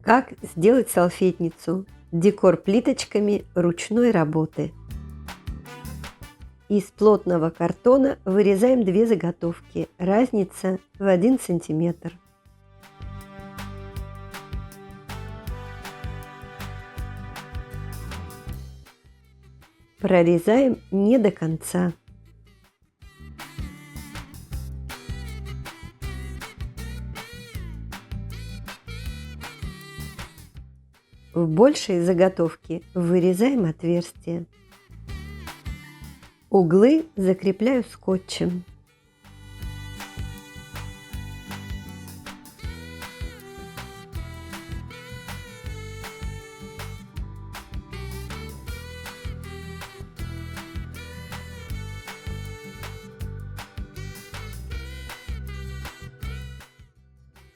Как сделать салфетницу? Декор плиточками ручной работы. Из плотного картона вырезаем две заготовки. Разница в 1 сантиметр. Прорезаем не до конца. В большей заготовке вырезаем отверстие. Углы закрепляю скотчем.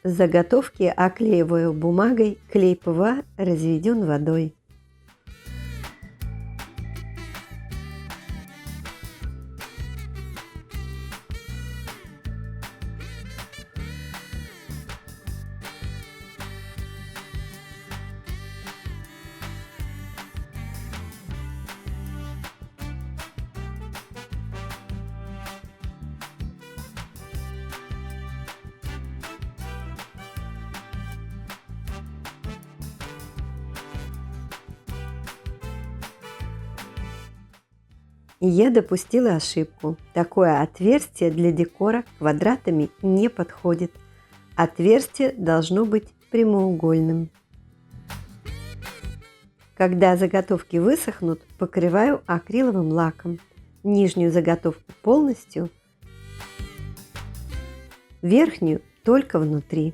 Заготовки оклеиваю бумагой, клей ПВА разведен водой. Я допустила ошибку. Такое отверстие для декора квадратами не подходит. Отверстие должно быть прямоугольным. Когда заготовки высохнут, покрываю акриловым лаком. Нижнюю заготовку полностью, верхнюю только внутри.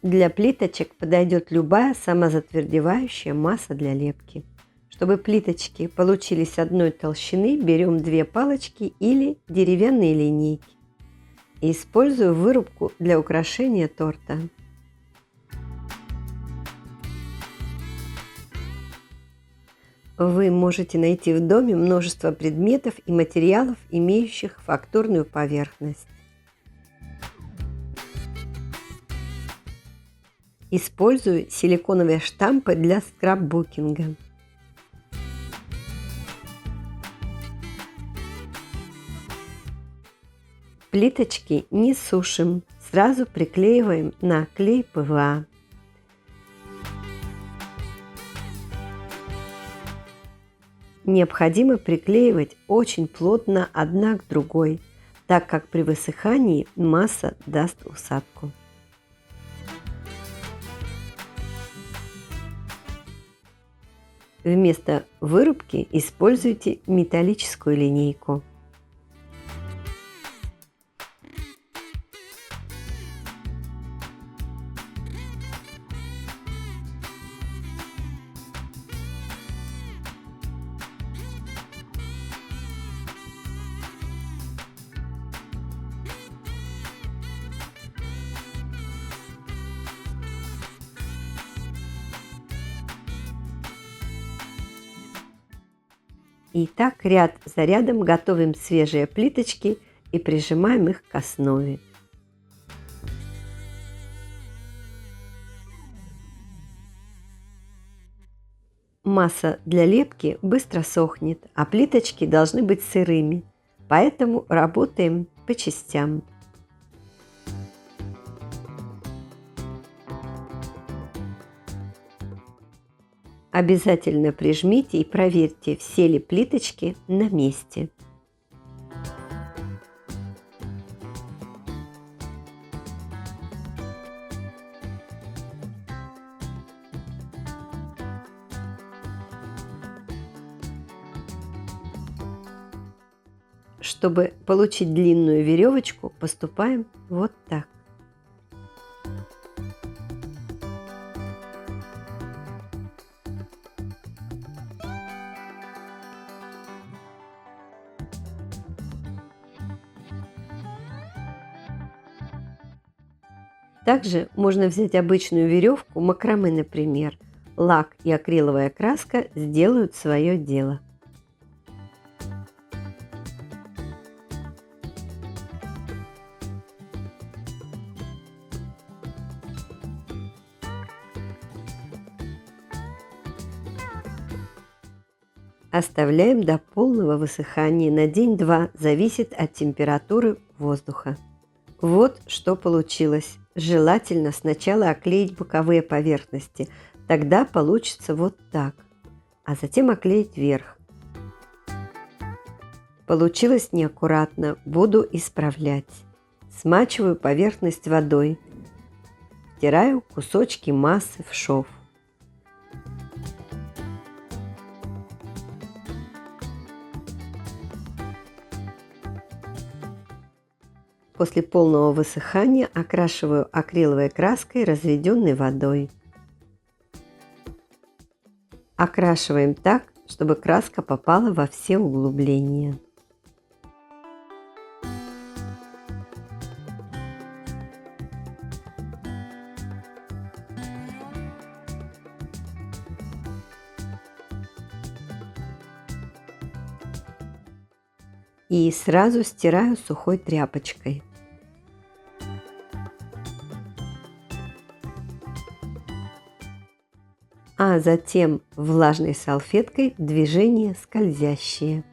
Для плиточек подойдет любая самозатвердевающая масса для лепки. Чтобы плиточки получились одной толщины, берем две палочки или деревянные линейки. Использую вырубку для украшения торта. Вы можете найти в доме множество предметов и материалов, имеющих фактурную поверхность. Использую силиконовые штампы для скрапбукинга. Плиточки не сушим, сразу приклеиваем на клей ПВА. Необходимо приклеивать очень плотно одна к другой, так как при высыхании масса даст усадку. Вместо вырубки используйте металлическую линейку. И так ряд за рядом готовим свежие плиточки и прижимаем их к основе. Масса для лепки быстро сохнет, а плиточки должны быть сырыми, поэтому работаем по частям. Обязательно прижмите и проверьте, все ли плиточки на месте. Чтобы получить длинную веревочку, поступаем вот так. Также можно взять обычную веревку, макраме, например. Лак и акриловая краска сделают свое дело. Оставляем до полного высыхания на день-два, зависит от температуры воздуха. Вот что получилось. Желательно сначала оклеить боковые поверхности, тогда получится вот так, а затем оклеить верх. Получилось неаккуратно, буду исправлять. Смачиваю поверхность водой, втираю кусочки массы в шов. После полного высыхания окрашиваю акриловой краской, разведенной водой. Окрашиваем так, чтобы краска попала во все углубления. И сразу стираю сухой тряпочкой. А затем влажной салфеткой движения скользящие.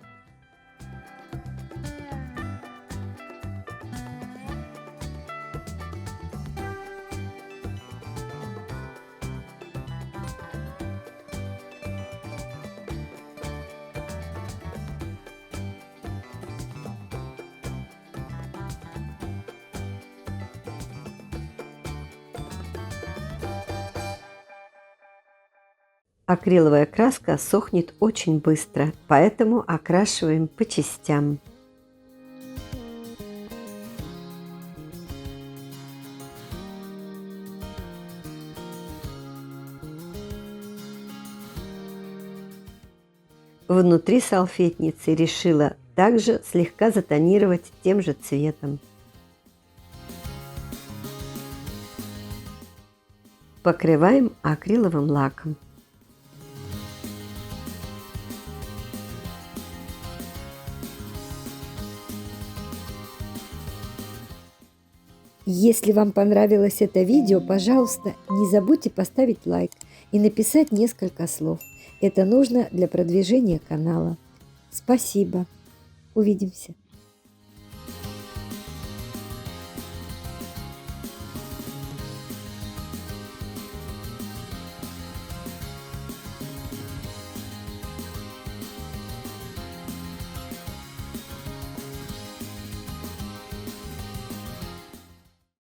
Акриловая краска сохнет очень быстро, поэтому окрашиваем по частям. Внутри салфетницы решила также слегка затонировать тем же цветом. Покрываем акриловым лаком. Если вам понравилось это видео, пожалуйста, не забудьте поставить лайк и написать несколько слов. Это нужно для продвижения канала. Спасибо. Увидимся.